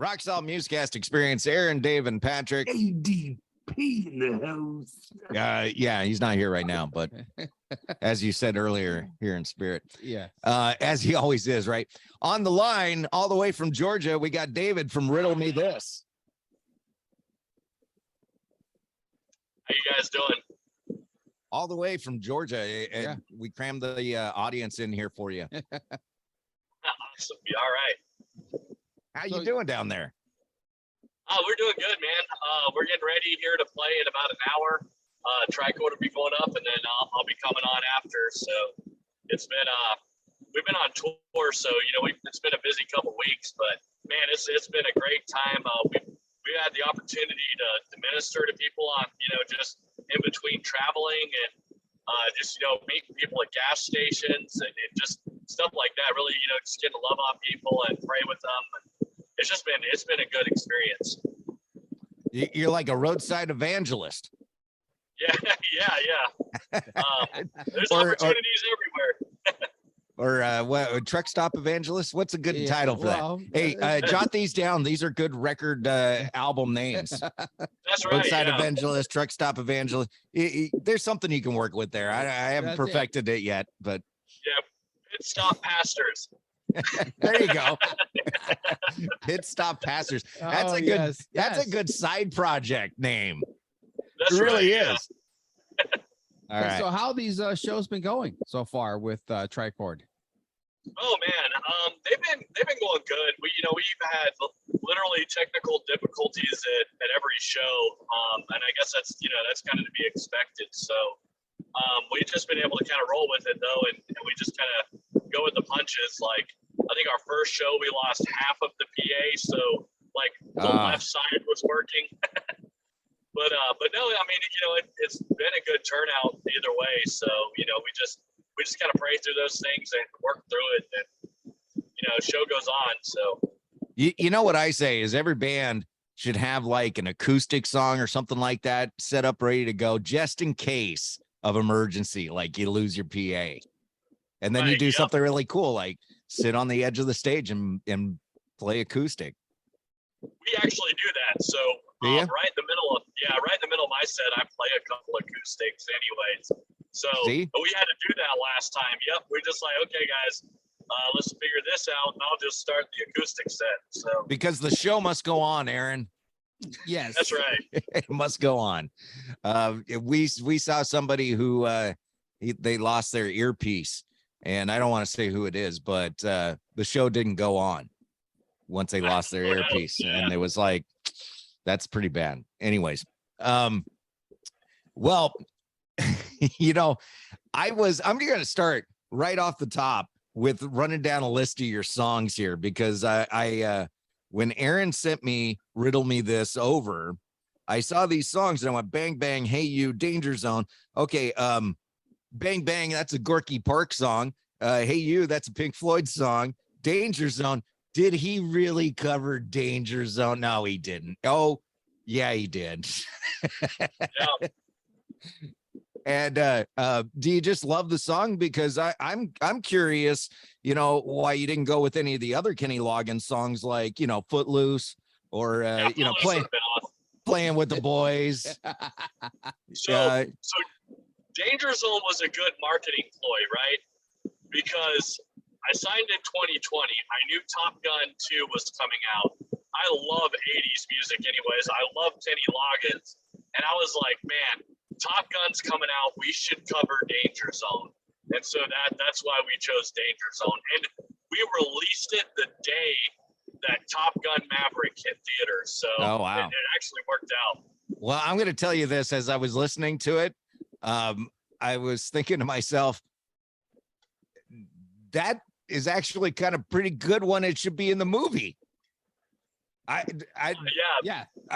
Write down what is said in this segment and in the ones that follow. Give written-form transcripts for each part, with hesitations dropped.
ROCKSALTMUZKAST experience. Aaron, Dave, and Patrick. ADP in the house. Yeah, he's not here right now, but as you said earlier, here in spirit. Yeah. As he always is, right? On the line, all the way from Georgia, we got David from Riddle Me This. How you guys doing? All the way from Georgia. And we crammed the audience in here for you. Awesome. Yeah, all right. How you doing down there? Oh, we're doing good, man. We're getting ready here to play in about an hour. Tricord will be going up, and then I'll be coming on after. So it's been we've been on tour, so it's been a busy couple weeks, but man, it's been a great time. We had the opportunity to minister to people on just in between traveling and just meeting people at gas stations and just stuff like that. Really, just getting to love on people and pray with them. And it's been a good experience. You're like a roadside evangelist. Yeah. There's opportunities everywhere. Or what? Truck stop evangelist? What's a good title for that? Hey, jot these down. These are good record album names. That's right. Roadside evangelist, truck stop evangelist. There's something you can work with there. I haven't perfected it yet, but yeah, pit stop pastors. There you go. Pit stop pastors. That's a good. That's a good side project name. That's it really right, is. All right. So how these shows been going so far with Tricord? Oh man, they've been going good. We've had literally technical difficulties at every show, and I guess that's kind of to be expected. So we've just been able to kind of roll with it though, and we just kind of go with the punches. Like I think our first show we lost half of the PA, so like the left side was working. But no, I mean, it's been a good turnout either way. So, we just kind of pray through those things and work through it. And, show goes on. So, you know what I say is every band should have like an acoustic song or something like that set up, ready to go, just in case of emergency, like you lose your PA. And then you do something really cool, like sit on the edge of the stage and play acoustic. We actually do that. So, right in the middle of my set, I play a couple acoustics anyways. So but we had to do that last time. Yep. We're just like, okay, guys, let's figure this out, and I'll just start the acoustic set. So because the show must go on, Aaron. Yes, that's right. It must go on. We saw somebody who they lost their earpiece, and I don't want to say who it is, but the show didn't go on once they lost their earpiece, and it was like, that's pretty bad. Anyways, well, I'm going to start right off the top with running down a list of your songs here, because I when Aaron sent me Riddle Me This over, I saw these songs and I went, bang, bang, hey, you, Danger Zone. Okay. Bang, bang. That's a Gorky Park song. Hey, you, that's a Pink Floyd song. Danger Zone. Did he really cover Danger Zone? No, he didn't. Oh, yeah, he did. Yeah. And do you just love the song? Because I'm curious, why you didn't go with any of the other Kenny Loggins songs, like Footloose or playing with the boys. So Danger Zone was a good marketing ploy, right? Because I signed in 2020. I knew Top Gun 2 was coming out. I love 80s music anyways. I love Kenny Loggins. And I was like, man, Top Gun's coming out. We should cover Danger Zone. And so that's why we chose Danger Zone. And we released it the day that Top Gun Maverick hit theaters. So it actually worked out. Well, I'm going to tell you this, as I was listening to it, I was thinking to myself, that is actually kind of pretty good when it should be in the movie. I'm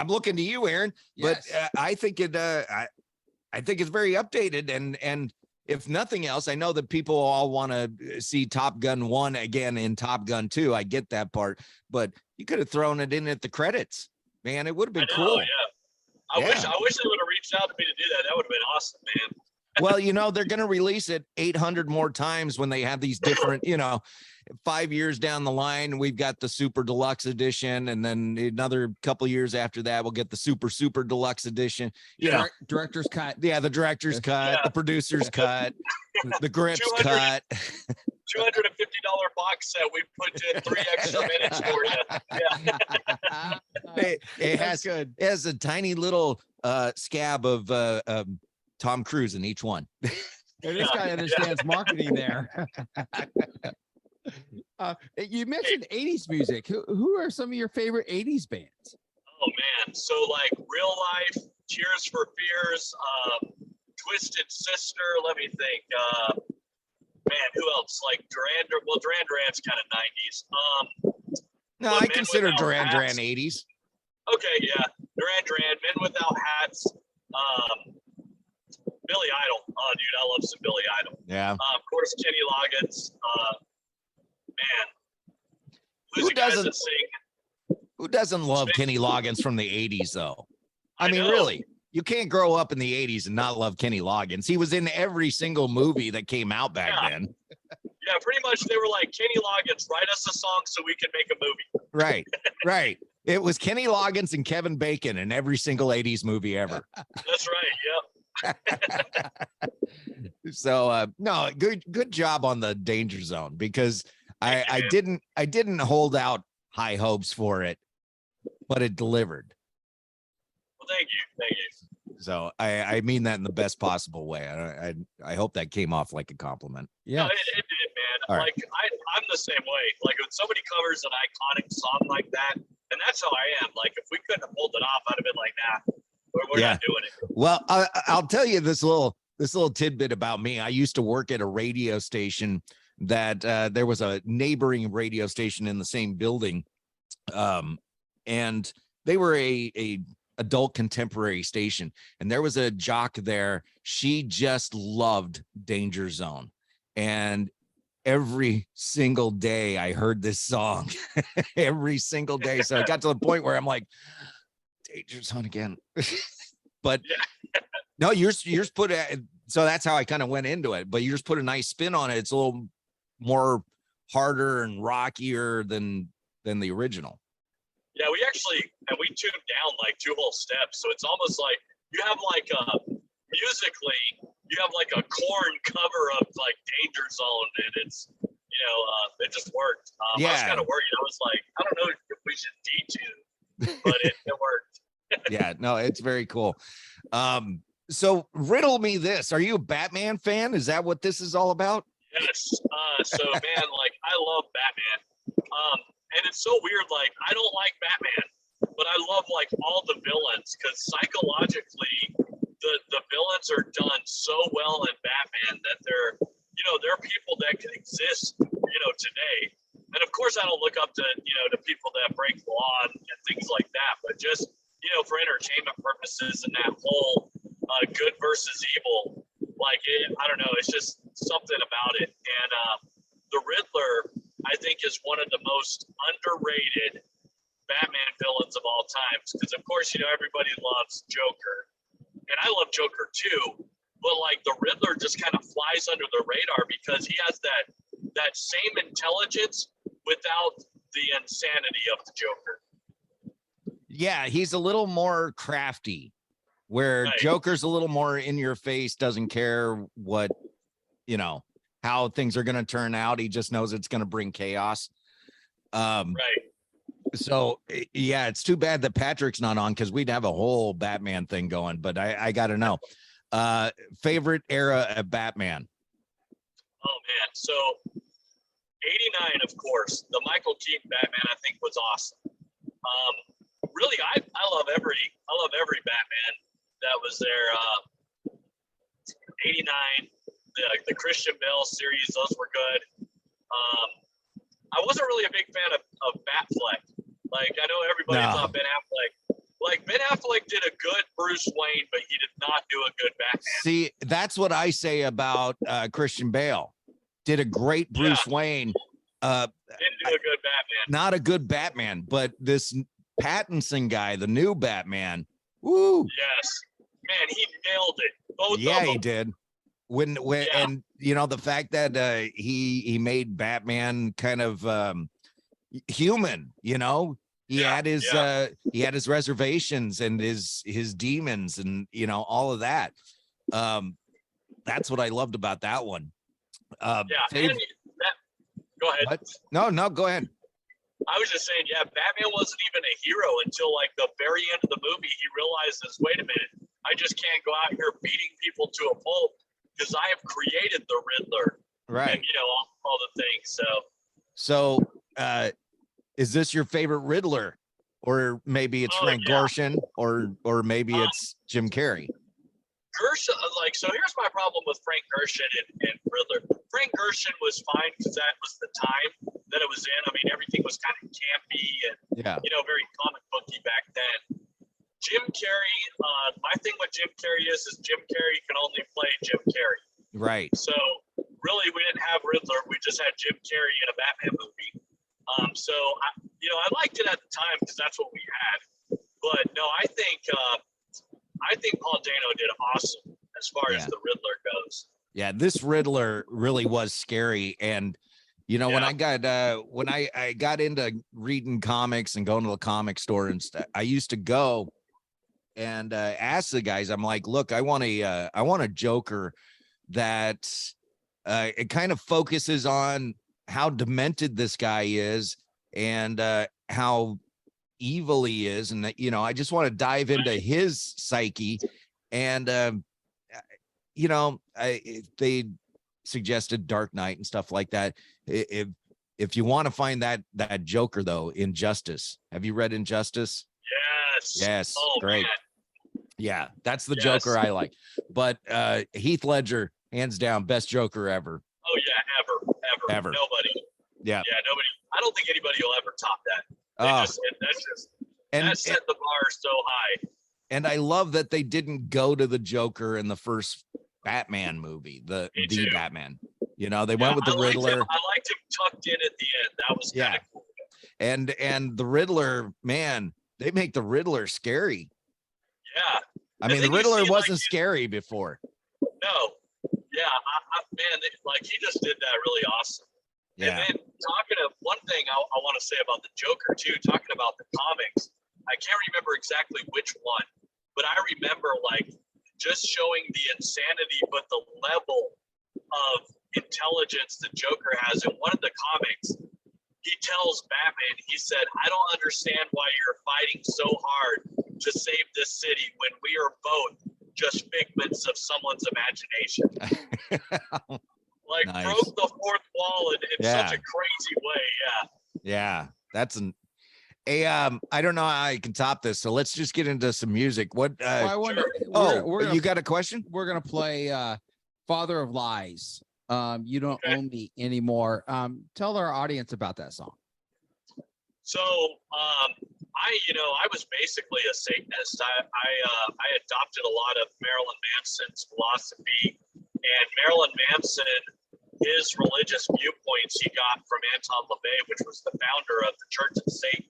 looking to you, Aaron, but I think I think it's very updated, and if nothing else, I know that people all want to see Top Gun 1 again in Top Gun 2. I get that part, but you could have thrown it in at the credits, man. It would have been cool. I wish they would have reached out to me to do that. That would have been awesome, man. Well, they're going to release it 800 more times when they have these different, 5 years down the line, we've got the super deluxe edition, and then another couple years after that, we'll get the super deluxe edition. Yeah. Director's cut. Yeah, the director's cut, the producer's cut, the grips cut. $250 box set. We put in 3 extra minutes for you. Yeah. It has a tiny little scab of Tom Cruise in each one. This guy understands marketing there. You mentioned 80s music. Who are some of your favorite 80s bands? Oh man, so like Real Life, Tears for Fears, Twisted Sister. Let me think. Man, who else? Like Duran Duran's kind of 90s. No, I consider Duran Duran 80s. Okay, yeah, Duran, Men Without Hats. Billy Idol. Oh, dude, I love some Billy Idol. Yeah. Of course, Kenny Loggins. Man, Who doesn't love Kenny Loggins from the 80s, though? I mean, really, you can't grow up in the 80s and not love Kenny Loggins. He was in every single movie that came out back then. Yeah, pretty much they were like, Kenny Loggins, write us a song so we can make a movie. Right, right. It was Kenny Loggins and Kevin Bacon in every single 80s movie ever. That's right, yep. So no, good job on the Danger Zone, because I didn't hold out high hopes for it, but it delivered. Well, thank you. So I mean that in the best possible way. I hope that came off like a compliment. Yeah, no, it did, man. All right. Like I'm the same way. Like when somebody covers an iconic song like that, and that's how I am. Like if we couldn't have pulled it off, I'd have been like, nah, we're not doing it. Well, I'll tell you this little tidbit about me. I used to work at a radio station that there was a neighboring radio station in the same building, and they were a adult contemporary station, and there was a jock there. She just loved Danger Zone, and every single day I heard this song. Every single day. So I got to the point where I'm like, Danger Zone again. But no, yours put so that's how I kind of went into it, but you just put a nice spin on it. It's a little more harder and rockier than the original. Yeah, we tuned down like 2 whole steps. So it's almost like you have like musically, you have like a Korn cover of like Danger Zone, and it's, it just worked. I was kind of worried. I was like, I don't know if we should detune, but it worked. Yeah, no, it's very cool. So riddle me this. Are you a Batman fan? Is that what this is all about? Yes. So man, like I love Batman. And it's so weird, like I don't like Batman, but I love like all the villains, because psychologically the villains are done so well in Batman that they're people that can exist, today. And of course I don't look up to, to people that break law and things like that, but just, for entertainment purposes and that whole good versus evil, like I don't know, it's just something about it. And the Riddler, I think, is one of the most underrated Batman villains of all times, because of course, everybody loves Joker, and I love Joker too, but like the Riddler just kind of flies under the radar because he has that same intelligence without the insanity of the Joker. Yeah, he's a little more crafty, where Joker's a little more in your face, doesn't care what, how things are going to turn out. He just knows it's going to bring chaos. So yeah, it's too bad that Patrick's not on, because we'd have a whole Batman thing going, but I got to know, favorite era of Batman. Oh man. So 89, of course, the Michael Keaton Batman, I think, was awesome. Really, I love every Batman that was there. 89, the Christian Bale series, those were good. I wasn't really a big fan of Batfleck. Like, I know everybody thought Ben Affleck. Like, Ben Affleck did a good Bruce Wayne, but he did not do a good Batman. See, that's what I say about Christian Bale. Did a great Bruce Wayne. Didn't do a good Batman. Not a good Batman, but this Pattinson guy, the new Batman. Woo! Yes, man, he nailed it. Both of them. He did. when Yeah. and the fact that he made Batman kind of human, he had his reservations and his demons and all of that. That's what I loved about that one. Yeah, and go ahead. What? No, go ahead. I was just saying, yeah, Batman wasn't even a hero until like the very end of the movie. He realizes, wait a minute, I just can't go out here beating people to a pulp because I have created the Riddler, Right. and all the things. So, is this your favorite Riddler, or maybe it's Frank Gorshin, or maybe it's Jim Carrey? Gershon, so here's my problem with Frank Gorshin and Riddler. Frank Gorshin was fine because that was the time that it was in. I mean, everything was kind of campy and very comic booky back then. Jim Carrey, my thing with Jim Carrey is Jim Carrey can only play Jim Carrey. Right. So really, we didn't have Riddler. We just had Jim Carrey in a Batman movie. So I liked it at the time because that's what we had. But no, I think Paul Dano did awesome as far as the Riddler goes. Yeah, this Riddler really was scary. And when I got into reading comics and going to the comic store and stuff, I used to go and ask the guys, I'm like, look, I want a Joker that it kind of focuses on how demented this guy is and how evil he is, and that I just want to dive into his psyche. And they suggested Dark Knight and stuff like that. If you want to find that Joker though, Injustice, have you read Injustice? Yes. Oh, great, man. Yeah, that's the Joker I like. But Heath Ledger, hands down, best Joker ever. Oh yeah, ever. Nobody. Yeah, nobody. I don't think anybody will ever top that. That set the bar so high. And I love that they didn't go to the Joker in the first Batman movie, the Batman. They went with the Riddler. I liked him tucked in at the end. That was kind of cool. And the Riddler, man, they make the Riddler scary. Yeah. I mean, the Riddler wasn't scary before. No. Yeah, he just did that really awesome. Yeah. And then one thing I want to say about the Joker too, talking about the comics, I can't remember exactly which one, but I remember just showing the insanity, but the level of intelligence the Joker has. In one of the comics, he tells Batman, he said, I don't understand why you're fighting so hard to save this city when we are both just figments of someone's imagination. Nice. Broke the fourth wall in such a crazy way. Yeah, that's I don't know how I can top this, so let's just get into some music. What I wonder, you got a question? We're gonna play Father of Lies. You don't own me anymore. Tell our audience about that song. So I was basically a Satanist. I adopted a lot of Marilyn Manson's philosophy, and Marilyn Manson, his religious viewpoints he got from Anton LaVey, which was the founder of the Church of Satan.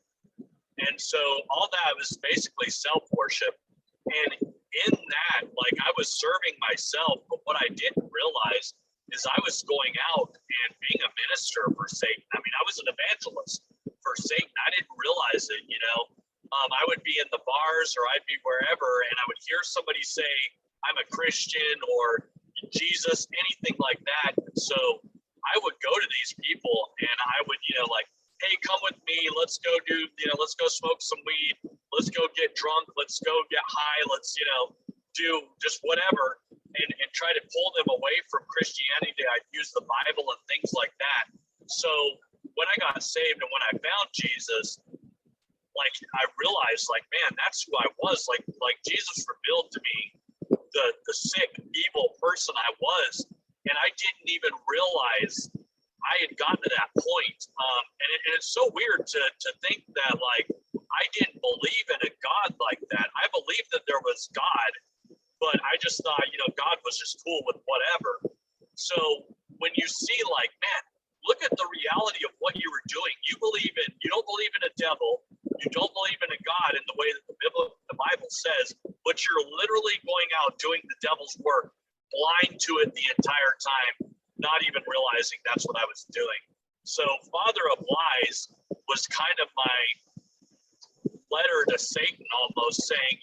And so all that was basically self-worship. And in that, I was serving myself, but what I didn't realize is I was going out and being a minister for Satan. I mean, I was an evangelist for Satan. I didn't realize it, I would be in the bars or I'd be wherever, and I would hear somebody say, I'm a Christian or Jesus, anything like that. So I would go to these people and I would, hey, come with me. Let's go let's go smoke some weed. Let's go get drunk. Let's go get high. Let's, do just whatever and try to pull them away from Christianity. I'd use the Bible and things like that. So when I got saved and when I found Jesus, I realized, man, that's who I was. Like Jesus revealed to me the sick, evil person I was, and I didn't even realize I had gotten to that point. And it's so weird to think that I didn't believe in a God like that. I believed that there was God, but I just thought, God was just cool with whatever. So when you see man, look at the reality of what you were doing. You don't believe in a devil. You don't believe in a God in the way that the Bible says, but you're literally going out doing the devil's work, blind to it the entire time, not even realizing that's what I was doing. So Father of Lies was kind of my letter to Satan, almost saying,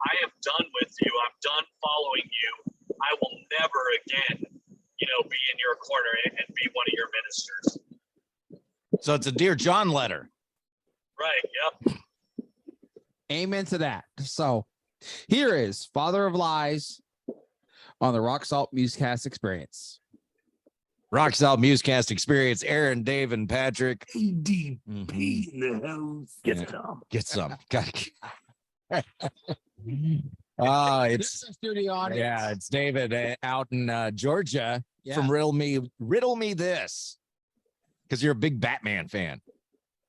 I am done with you. I'm done following you. I will never again, be in your corner and be one of your ministers. So it's a Dear John letter. Right. Yep. Amen to that. So here is Father of Lies on the Rock Salt MUZKAST Experience. Rock Salt MUZKAST Experience. Aaron, Dave, and Patrick. ADP in the house. Get some. Get some. It's studio audience. yeah, it's David out in Georgia from Riddle Me This, because you're a big Batman fan,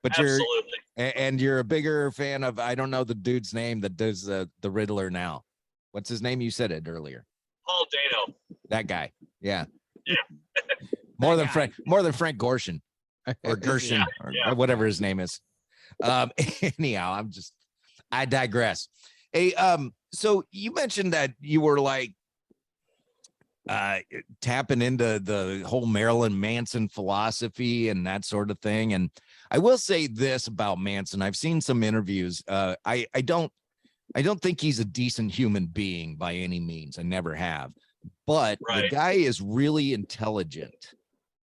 but Absolutely. you're a bigger fan of, I don't know the dude's name that does the Riddler now. What's his name? You said it earlier. Paul Dano. That guy. Yeah. Yeah. more than Frank Gorshin or Gershon or whatever his name is. Anyhow, I digress. Hey, so you mentioned that you were like tapping into the whole Marilyn Manson philosophy and that sort of thing. And I will say this about Manson. I've seen some interviews. I don't think he's a decent human being by any means. I never have. But the guy is really intelligent.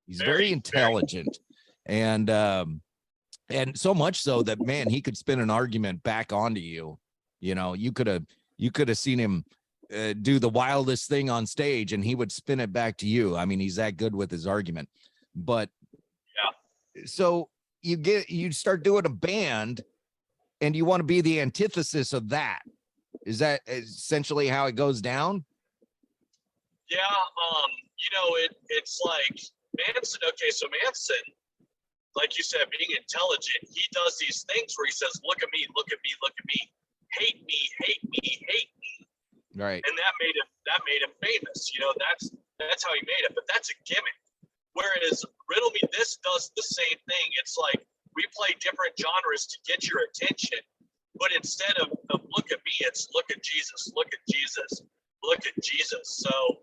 He's very intelligent. And so much so that, man, he could spin an argument back onto you. You could have seen him do the wildest thing on stage and he would spin it back to you. I mean, he's that good with his argument. But so you start doing a band and you want to be the antithesis of that. Is that essentially how it goes down? Yeah. It's like Manson. Okay. So Manson, like you said, being intelligent, he does these things where he says, look at me, look at me, look at me. Hate me, hate me, hate me. Right. And that made him famous. That's how he made it. But that's a gimmick. Whereas Riddle Me This does the same thing. It's like we play different genres to get your attention. But instead of look at me, it's look at Jesus, look at Jesus, look at Jesus. So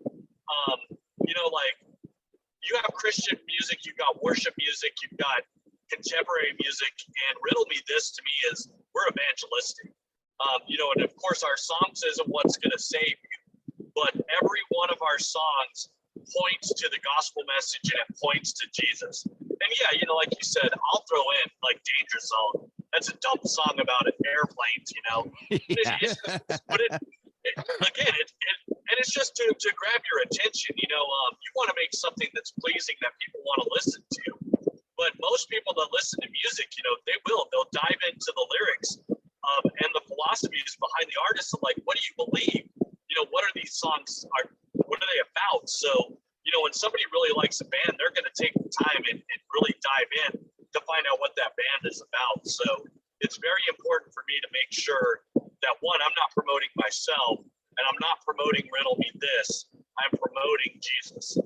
like you have Christian music, you've got worship music, you've got contemporary music, and Riddle Me This to me is we're evangelistic. And of course our songs isn't what's going to save you, but every one of our songs points to the gospel message and it points to Jesus. And like you said, I'll throw in like Danger Zone. That's a dumb song about airplanes, But it's just to grab your attention. You want to make something that's pleasing that people want to listen to. But most people that listen to music, they'll dive into the lyrics and the philosophies behind the artist of like, what do you believe? What are these songs? What are they about? So, when somebody really likes a band, they're going to take the time and really dive in to find out what that band is about. So it's very important for me to make sure that, one, I'm not promoting myself and I'm not promoting Riddle Me This. I'm promoting Jesus.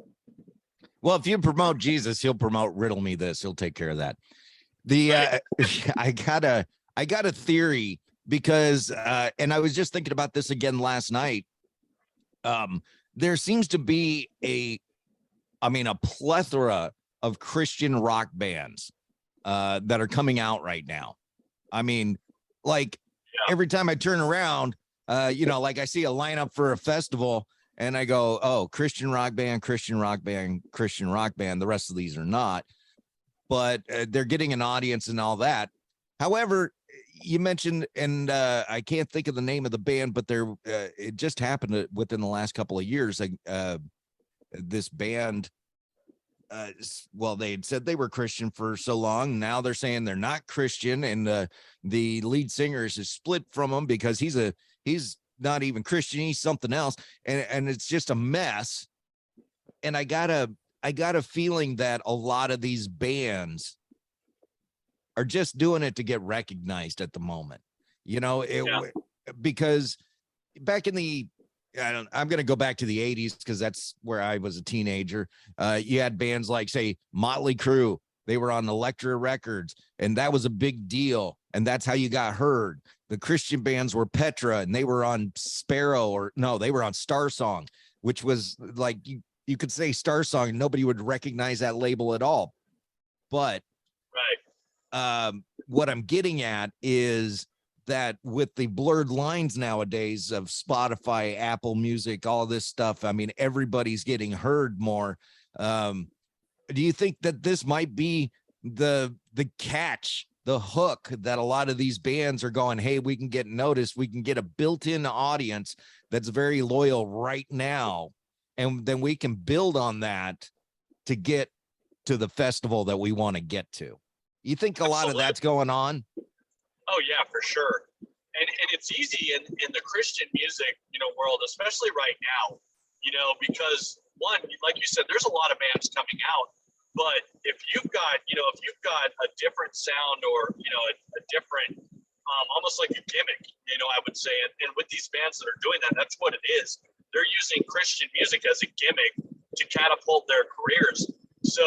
Well, if you promote Jesus, he'll promote Riddle Me This. He'll take care of that. I got a theory because, and I was just thinking about this again last night. There seems to be a plethora of Christian rock bands that are coming out right now. I mean, like every time I turn around, like I see a lineup for a festival and I go, oh, Christian rock band, Christian rock band, Christian rock band. The rest of these are not, but they're getting an audience and all that. However, you mentioned, and I can't think of the name of the band, but it just happened within the last couple of years. This band, they had said they were Christian for so long. Now they're saying they're not Christian, and the lead singer is split from them because he's not even Christian. He's something else, and it's just a mess. And I got a feeling that a lot of these bands are just doing it to get recognized at the moment, because back in the, I'm going to go back to the 80s because that's where I was a teenager. You had bands like, say, Motley Crue. They were on Elektra Records, and that was a big deal. And that's how you got heard. The Christian bands were Petra, and they were on Sparrow, they were on Star Song. which was like you could say Star Song, nobody would recognize that label at all. But what I'm getting at is that with the blurred lines nowadays of Spotify, Apple Music, all this stuff, I mean, everybody's getting heard more. Do you think that this might be the catch, the hook that a lot of these bands are going, hey, we can get noticed, we can get a built-in audience that's very loyal right now, and then we can build on that to get to the festival that we want to get to? You think a lot of that's going on? Oh yeah, for sure. And it's easy in the Christian music, world, especially right now, because one, like you said, there's a lot of bands coming out, but if you've got a different sound or, a different, almost like a gimmick, I would say, and with these bands that are doing that, that's what it is. They're using Christian music as a gimmick to catapult their careers. So,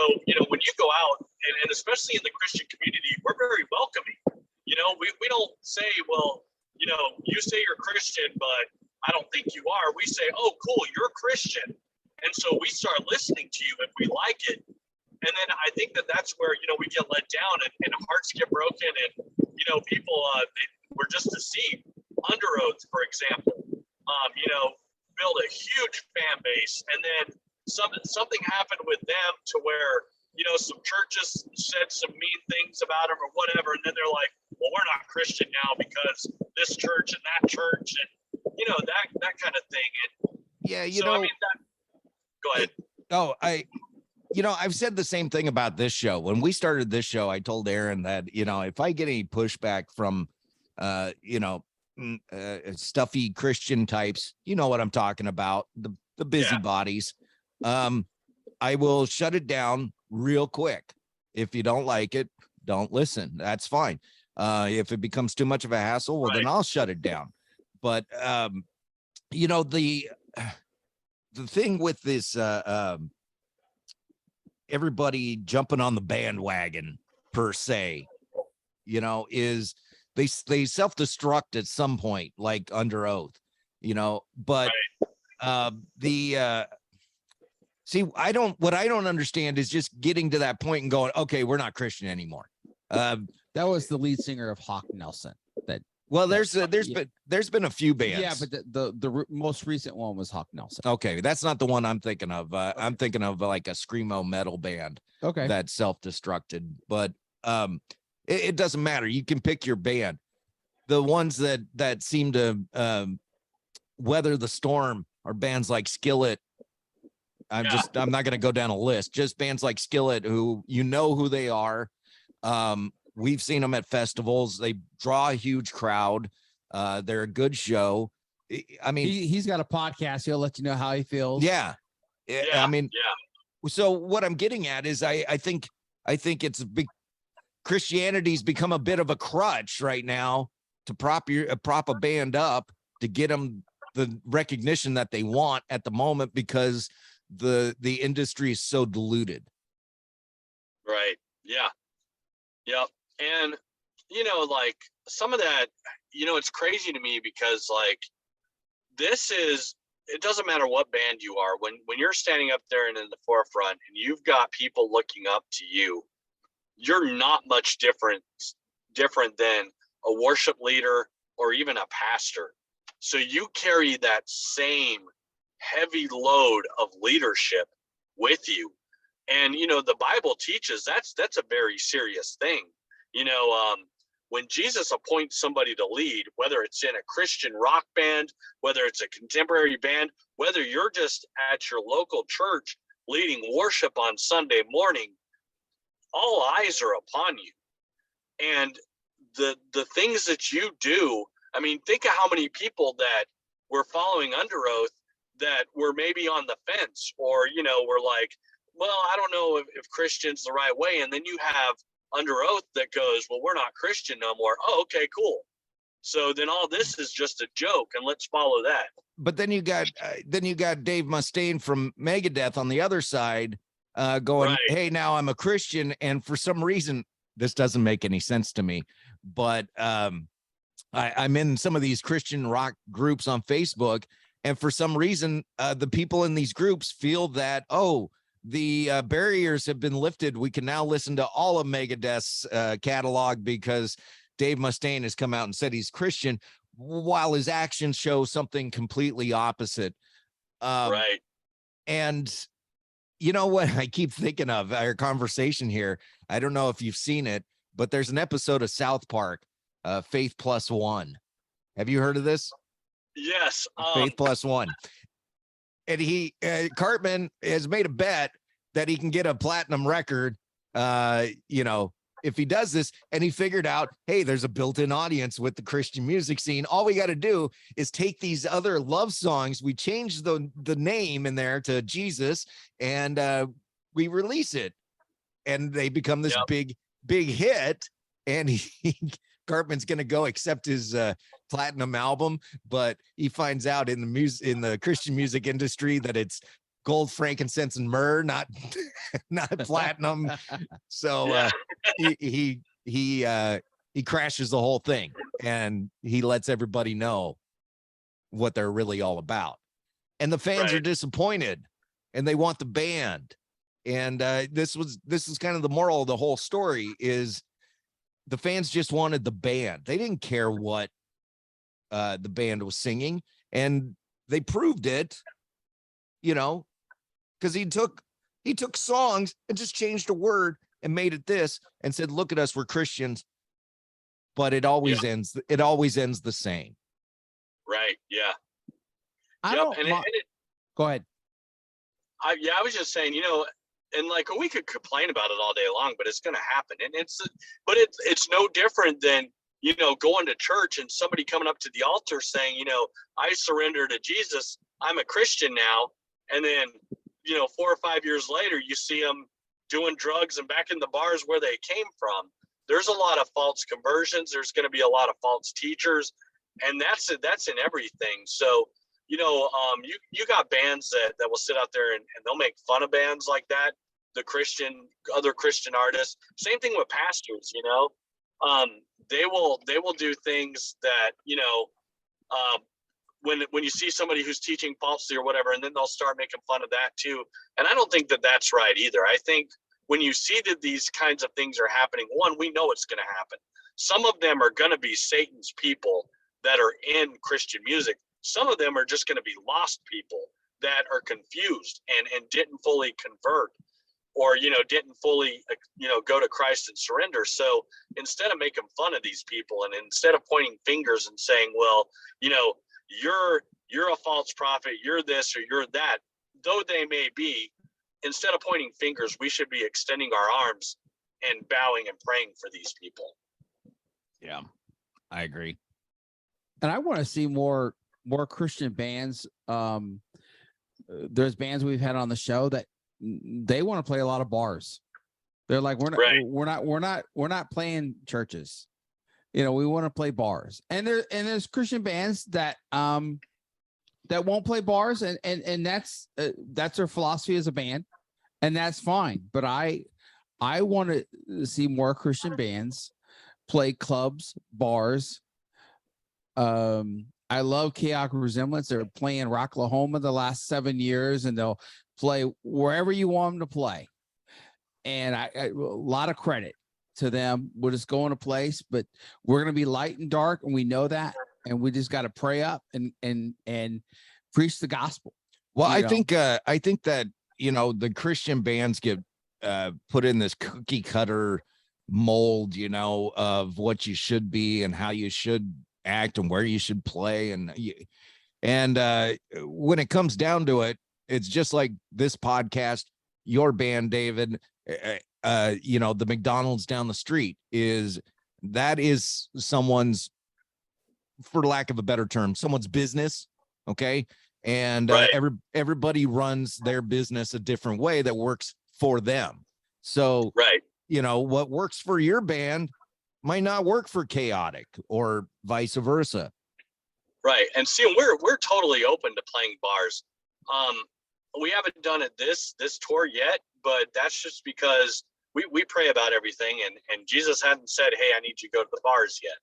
when you go out, and especially in the Christian community, we're very welcoming. We don't say, well, you say you're Christian, but I don't think you are. We say, oh, cool, you're Christian. And so we start listening to you if we like it. And then I think that's where, we get let down and hearts get broken and, people, we're just deceived. Under Oath, for example, build a huge fan base. And then something happened with them to where, some churches said some mean things about them or whatever. And then they're like, well, we're not Christian now because this church and that church and, that kind of thing. And yeah, go ahead. I've said the same thing about this show. When we started this show, I told Aaron that, if I get any pushback from, stuffy Christian types, you know what I'm talking about, the busybodies, I will shut it down real quick. If you don't like it, don't listen. That's fine. If it becomes too much of a hassle, well, then I'll shut it down. But, the thing with this, everybody jumping on the bandwagon per se, is they self-destruct at some point, like Under Oath, but what I don't understand is just getting to that point and going, okay, we're not Christian anymore. That was the lead singer of Hawk Nelson. There's been a few bands. Yeah, but the most recent one was Hawk Nelson. Okay, that's not the one I'm thinking of. I'm thinking of like a screamo metal band. Okay, that self-destructed, but it doesn't matter. You can pick your band. The ones that seem to weather the storm are bands like Skillet. I'm not going to go down a list. Just bands like Skillet, who who they are. We've seen them at festivals. They draw a huge crowd. They're a good show. I mean, he's got a podcast. He'll let you know how he feels. Yeah. I mean, so what I'm getting at is I think it's Christianity's become a bit of a crutch right now to prop a band up to get them the recognition that they want at the moment because the industry is so diluted. Right. Yeah. Yep. And, like some of that, it's crazy to me because like, it doesn't matter what band you are. When you're standing up there and in the forefront and you've got people looking up to you, you're not much different than a worship leader or even a pastor. So you carry that same heavy load of leadership with you. And, the Bible teaches that's a very serious thing. When Jesus appoints somebody to lead, whether it's in a Christian rock band, whether it's a contemporary band, whether you're just at your local church leading worship on Sunday morning, all eyes are upon you. And the things that you do, I mean, think of how many people that were following Under Oath that were maybe on the fence or, were like, well, I don't know if Christian's the right way. And then you have Under Oath that goes, well, we're not Christian no more. Oh, okay, cool. So then all this is just a joke and let's follow that. But then you got Dave Mustaine from Megadeth on the other side going, right. Hey, now I'm a Christian. And for some reason, this doesn't make any sense to me, but I'm in some of these Christian rock groups on Facebook And for some reason, the people in these groups feel that, oh, the barriers have been lifted. We can now listen to all of Megadeth's catalog because Dave Mustaine has come out and said he's Christian, while his actions show something completely opposite. Right. And you know what I keep thinking of our conversation here? I don't know if you've seen it, but there's an episode of South Park, Faith Plus One. Have you heard of this? Yes. Faith Plus One. And he, Cartman has made a bet that he can get a platinum record, if he does this. And he figured out, hey, there's a built-in audience with the Christian music scene. All we got to do is take these other love songs. We change the name in there to Jesus, and we release it. And they become this big hit. And Cartman's going to go accept his platinum album, but he finds out in the Christian music industry that it's gold, frankincense, and myrrh, not platinum. So he crashes the whole thing, and he lets everybody know what they're really all about. And the fans are disappointed, and they want the band. And this is kind of the moral of the whole story is the fans just wanted the band. They didn't care what the band was singing, and they proved it, because he took songs and just changed a word and made it this and said, look at us, we're Christians, but it always ends the same. Right. Yeah. Go ahead. I was just saying, and like we could complain about it all day long, but it's going to happen. And it's no different than, going to church and somebody coming up to the altar saying, I surrender to Jesus. I'm a Christian now. And then, 4 or 5 years later, you see them doing drugs and back in the bars where they came from. There's a lot of false conversions. There's going to be a lot of false teachers, and that's in everything. So, you got bands that will sit out there and they'll make fun of bands like that. Other Christian artists. Same thing with pastors. They will do things that when you see somebody who's teaching falsely or whatever, and then they'll start making fun of that too. And I don't think that that's right either. I think when you see that these kinds of things are happening, one, we know it's going to happen. Some of them are going to be Satan's people that are in Christian music. Some of them are just going to be lost people that are confused and didn't fully convert, or, didn't fully, go to Christ and surrender. So instead of making fun of these people, and instead of pointing fingers and saying, well, you're a false prophet, you're this or you're that, though they may be, instead of pointing fingers, we should be extending our arms and bowing and praying for these people. Yeah, I agree. And I want to see more Christian bands. There's bands we've had on the show that they want to play a lot of bars. They're like, we're not playing churches. We want to play bars. And there's Christian bands that won't play bars, and that's their philosophy as a band, and that's fine. But I want to see more Christian bands play clubs, bars. I love Chaotic Resemblance. They're playing Rocklahoma the last 7 years, and they'll play wherever you want them to play. And I a lot of credit to them. We're just going to place, but we're going to be light and dark, and we know that, and we just got to pray up and preach the gospel. Well, I think that the Christian bands get put in this cookie cutter mold, of what you should be and how you should act and where you should play, and when it comes down to it, it's just like this podcast, your band, David. The McDonald's down the street is someone's, for lack of a better term, someone's business. Okay. And everybody runs their business a different way that works for them. So, what works for your band might not work for Chaotic, or vice versa. Right. And see, we're totally open to playing bars. We haven't done it this tour yet, but that's just because we pray about everything, and Jesus hadn't said, hey, I need you to go to the bars yet.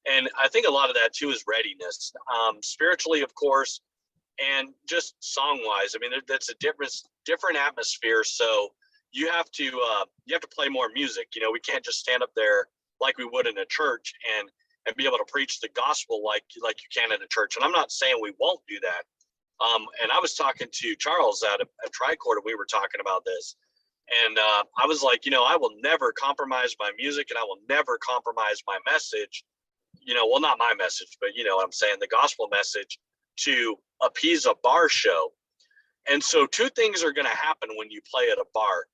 And I think a lot of that too is readiness. Spiritually, of course, and just song wise, I mean, that's a different atmosphere. So you have to play more music. You know, we can't just stand up there like we would in a church and be able to preach the gospel like you can in a church. And I'm not saying we won't do that. And I was talking to Charles at a Tricord, and we were talking about this. And I was like, you know, I will never compromise my music, and I will never compromise my message. You know, well, not my message, but you know what I'm saying, the gospel message, to appease a bar show. And so two things are going to happen when you play at a bar.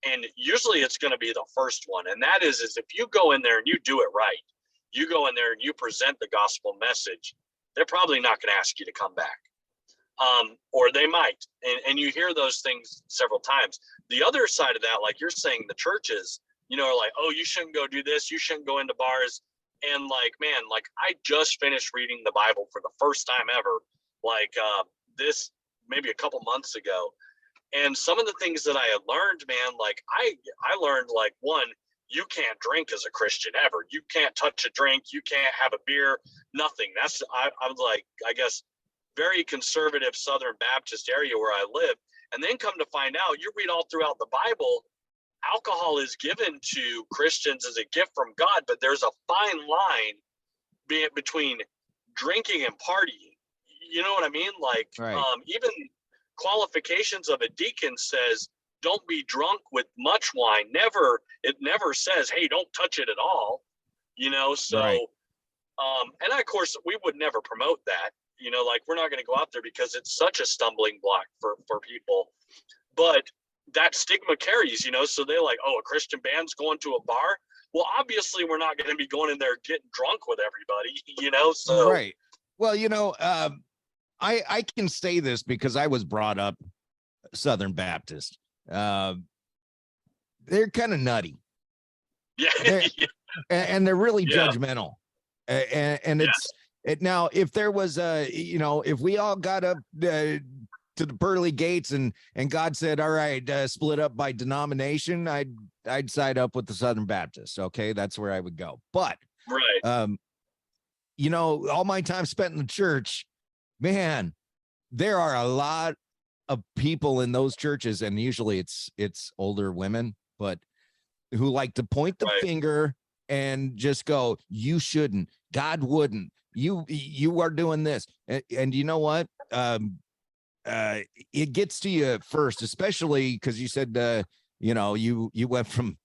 And usually it's going to be the first one. And that is if you go in there and you do it right, you go in there and you present the gospel message, they're probably not going to ask you to come back. Or they might. And you hear those things several times. The other side of that, like you're saying, the churches, you know, are like, oh, you shouldn't go do this. You shouldn't go into bars. And like, man, like I just finished reading the Bible for the first time ever, like this maybe a couple months ago. And some of the things that I had learned, man, like I learned, like, one, you can't drink as a Christian ever. You can't touch a drink. You can't have a beer, nothing. That's, I'm like, I guess, very conservative Southern Baptist area where I live. And then come to find out, you read all throughout the Bible, alcohol is given to Christians as a gift from God, but there's a fine line between drinking and partying. You know what I mean? Like, Right. Even qualifications of a deacon says, don't be drunk with much wine. It never says, hey, don't touch it at all. You know, so, Right. And of course we would never promote that, you know, like we're not going to go out there because it's such a stumbling block for people, but that stigma carries, you know, so they're like, oh, a Christian band's going to a bar. Well, obviously we're not going to be going in there getting drunk with everybody, you know, so. Right. Well, you know, I can say this because I was brought up Southern Baptist. They're kind of nutty. Yeah. And they're really Yeah. judgmental. And it's now, if there was you know, if we all got up to the pearly gates and God said, all right, split up by denomination, I'd side up with the Southern Baptists. Okay, that's where I would go. But Right. you know, all my time spent in the church, man, there are a lot of people in those churches, and usually it's older women, but who like to point the Right. finger and just go, you shouldn't, God wouldn't, you are doing this. And you know what? It gets to you at first, especially because you said, you know, you went from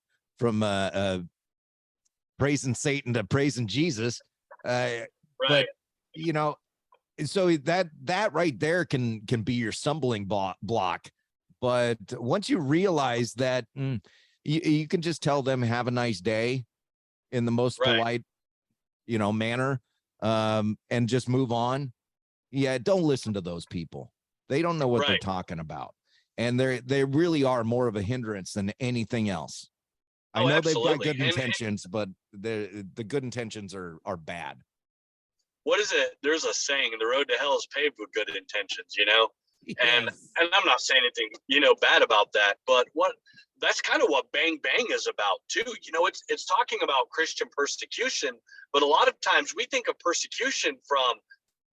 praising Satan to praising Jesus. Right. But you know, so that right there can be your stumbling block. But once you realize that, you can just tell them, have a nice day, in the most Right. polite, you know, manner, and just move on. Yeah, don't listen to those people. They don't know what they're Right. talking about, and they really are more of a hindrance than anything else. I Oh, know absolutely. they've got good And intentions, but the good intentions are bad. what is it? There's a saying, the road to hell is paved with good intentions, you know? And Yes. I'm not saying anything, you know, bad about that, but that's kind of what Bang Bang is about too. You know, it's talking about Christian persecution, but a lot of times we think of persecution from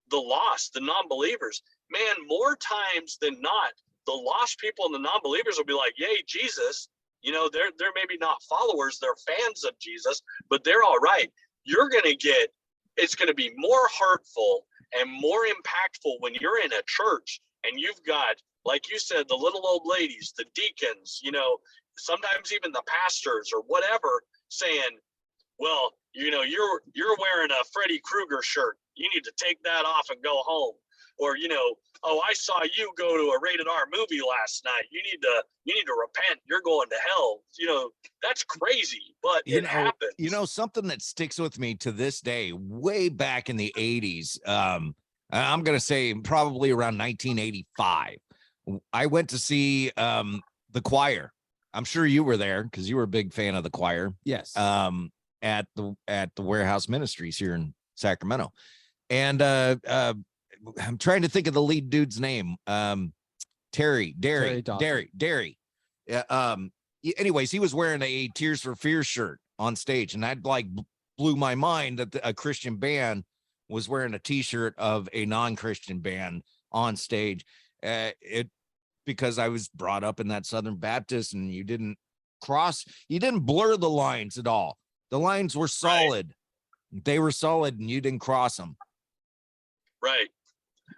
the lost, the non-believers. Man, more times than not, the lost people and the non-believers will be like, yay, Jesus. You know, they're maybe not followers, they're fans of Jesus, but they're all right. It's going to be more hurtful and more impactful when you're in a church and you've got, like you said, the little old ladies, the deacons, you know, sometimes even the pastors or whatever, saying, well, you know, you're wearing a Freddy Krueger shirt. You need to take that off and go home. Or, you know, oh, I saw you go to a rated R movie last night. You need to repent. You're going to hell. You know, that's crazy, but it happens. You know, something that sticks with me to this day, way back in the 80s, I'm going to say probably around 1985, I went to see the Choir. I'm sure you were there because you were a big fan of the Choir. Yes. At the Warehouse Ministries here in Sacramento. And I'm trying to think of the lead dude's name. Terry. Anyways, he was wearing a Tears for Fears shirt on stage, and that like blew my mind that a Christian band was wearing a t-shirt of a non-Christian band on stage. Because I was brought up in that Southern Baptist, and you didn't blur the lines at all. The lines were solid. Right. They were solid, and you didn't cross them. Right.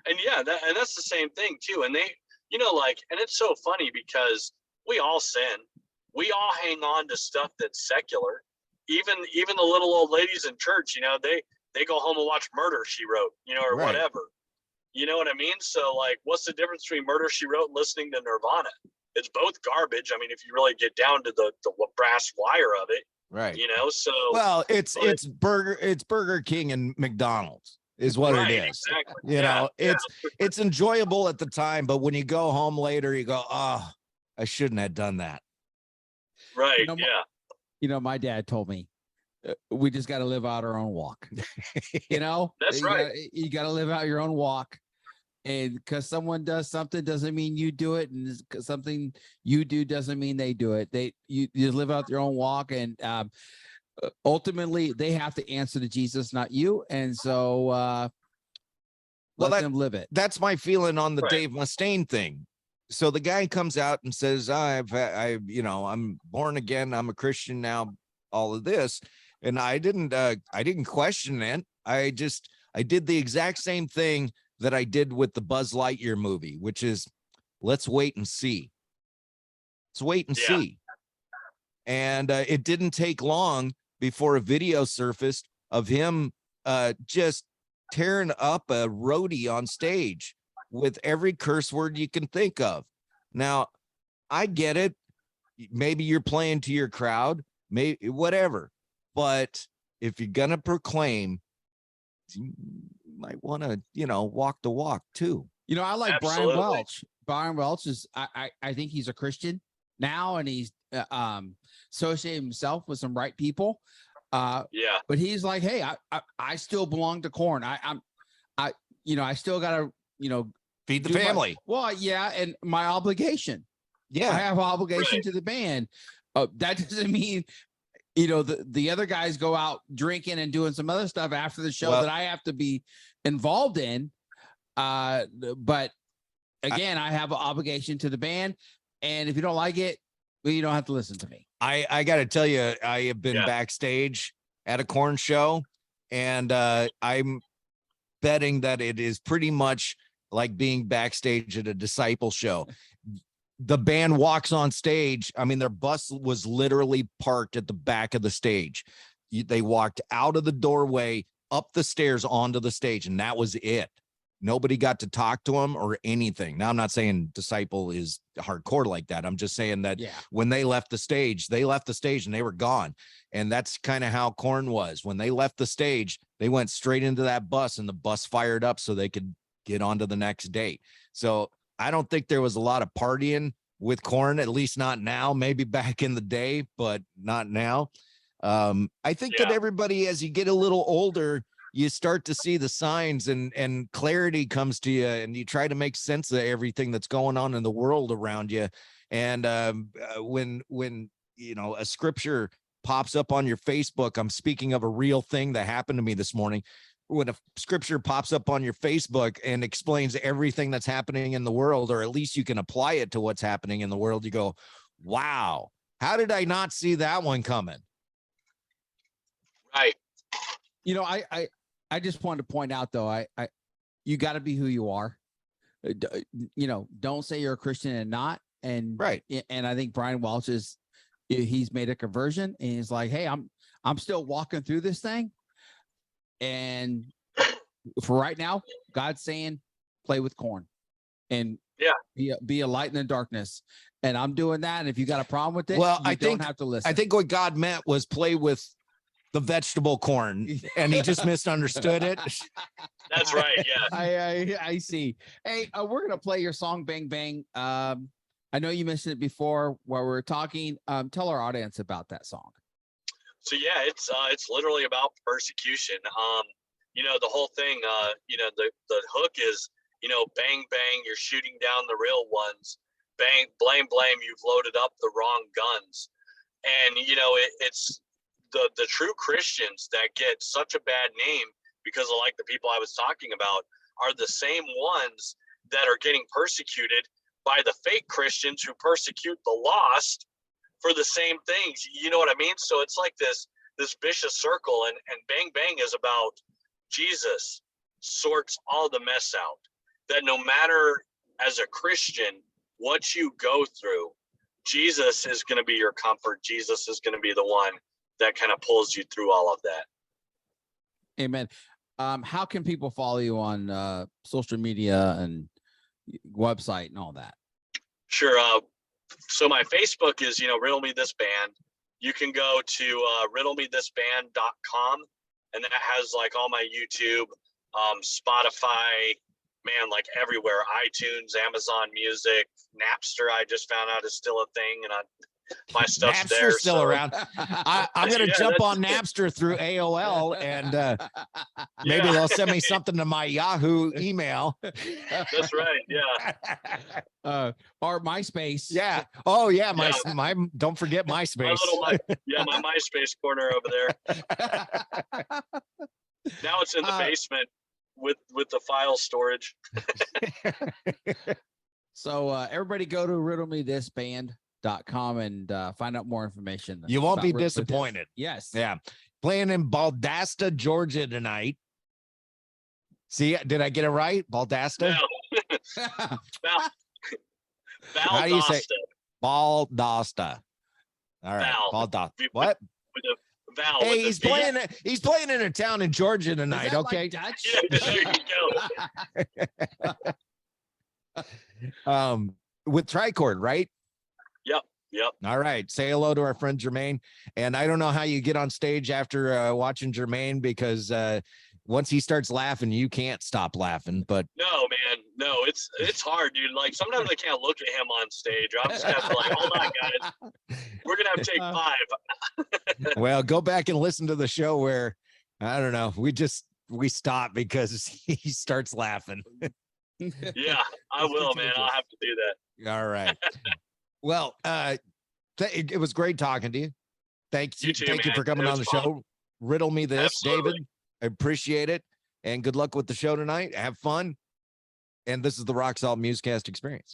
And yeah, that's the same thing too. And they, you know, like, and it's so funny because we all sin. We all hang on to stuff that's secular. Even the little old ladies in church, you know, they go home and watch Murder, She Wrote, you know, or right. whatever. You know what I mean? So like, what's the difference between Murder, She Wrote and listening to Nirvana? It's both garbage. I mean, if you really get down to the brass wire of it, right? You know, so well, it's Burger King and McDonald's is what right, it is. Exactly. You know, it's enjoyable at the time, but when you go home later, you go, oh, I shouldn't have done that. Right. You know, you know, my dad told me we just got to live out our own walk. You know, that's right. You got to live out your own walk. And because someone does something doesn't mean you do it, and something you do doesn't mean they do it. You live out your own walk, and ultimately they have to answer to Jesus, not you. And so let them live it. That's my feeling on the right. Dave Mustaine thing. So the guy comes out and says, I'm born again. I'm a Christian now, all of this. And I didn't question it. I did the exact same thing that I did with the Buzz Lightyear movie, which is let's wait and see. Let's wait and see. And it didn't take long before a video surfaced of him just tearing up a roadie on stage with every curse word you can think of. Now, I get it. Maybe you're playing to your crowd, maybe whatever. But if you're going to proclaim, you might want to, walk the walk too. You know, I like Absolutely. Brian Welch. Brian Welch is, I think he's a Christian now, and he's associated himself with some right people. But he's like, hey, I still belong to Korn. I still got to, feed the family. And my obligation. Yeah, I have an obligation to the band. That doesn't mean, the other guys go out drinking and doing some other stuff after the show that I have to be involved in. But again, I have an obligation to the band. And if you don't like it, well, you don't have to listen to me. I got to tell you, I have been backstage at a Korn show, and I'm betting that it is pretty much like being backstage at a Disciple show. The band walks on stage. I mean, their bus was literally parked at the back of the stage. They walked out of the doorway, up the stairs onto the stage, and that was it. Nobody got to talk to them or anything. Now, I'm not saying Disciple is hardcore like that. I'm just saying that when they left the stage and they were gone. And that's kind of how Korn was. When they left the stage, they went straight into that bus, and the bus fired up so they could get on to the next date. So I don't think there was a lot of partying with Korn, at least not now, maybe back in the day, but not now. I think that everybody, as you get a little older, you start to see the signs, and clarity comes to you, and you try to make sense of everything that's going on in the world around you. And when a scripture pops up on your Facebook, I'm speaking of a real thing that happened to me this morning. When a scripture pops up on your Facebook and explains everything that's happening in the world, or at least you can apply it to what's happening in the world, you go, wow, how did I not see that one coming? Right. I just wanted to point out, though, you got to be who you are. Don't say you're a Christian and not. And right. And I think Brian Welch he's made a conversion, and he's like, hey, I'm still walking through this thing. And for right now, God's saying, play with Korn and be a light in the darkness. And I'm doing that. And if you got a problem with it, you don't have to listen. I think what God meant was play with the vegetable corn, and he just misunderstood it. That's right. Yeah. I see. Hey, we're going to play your song, Bang Bang. I know you mentioned it before while we were talking. Tell our audience about that song. So it's literally about persecution. The whole thing, the hook is, bang, bang, you're shooting down the real ones. Bang, blame, you've loaded up the wrong guns. And, it's the true Christians that get such a bad name because of, like, the people I was talking about are the same ones that are getting persecuted by the fake Christians who persecute the lost for the same things. You know what I mean? So it's like this vicious circle, and Bang Bang is about Jesus sorts all the mess out. That no matter as a Christian what you go through, Jesus is going to be your comfort. Jesus is going to be the one that kind of pulls you through all of that. Amen. How can people follow you on social media and website and all that? Sure. So my Facebook is, Riddle Me This Band. You can go to riddlemethisband.com, and that has like all my YouTube, Spotify, man, like everywhere, iTunes, Amazon Music, Napster. I just found out is still a thing, and my stuff's Napster's there. still around. I'm gonna jump on Napster through AOL, and maybe they'll send me something to my Yahoo email. That's right. Yeah. Or MySpace. Yeah. Oh yeah. My don't forget MySpace. My MySpace corner over there. Now it's in the basement with the file storage. So everybody go to riddlemethisband.com and find out more information. You won't be disappointed. Yes. Yeah. Playing in Baldasta, Georgia tonight. See, did I get it right? Baldasta? No. How do you say Baldasta? All right. Baldasta. What? With a vowel. Hey, he's playing in a town in Georgia tonight. Okay. Like Dutch? Yeah, there you go. With tricord, right? Yep. All right. Say hello to our friend Jermaine. And I don't know how you get on stage after watching Jermaine, because once he starts laughing, you can't stop laughing. But no, man, no, it's hard, dude. Like sometimes I can't look at him on stage. I'm just gonna have to like, hold on, guys. We're gonna have to take 5. Well, go back and listen to the show where, I don't know, we stop because he starts laughing. Yeah, I will, man. I'll have to do that. All right. Well, it was great talking to you. Thank you for coming on the show. Riddle me this, Absolutely. David. I appreciate it. And good luck with the show tonight. Have fun. And this is the Rock Salt MUZKAST Experience.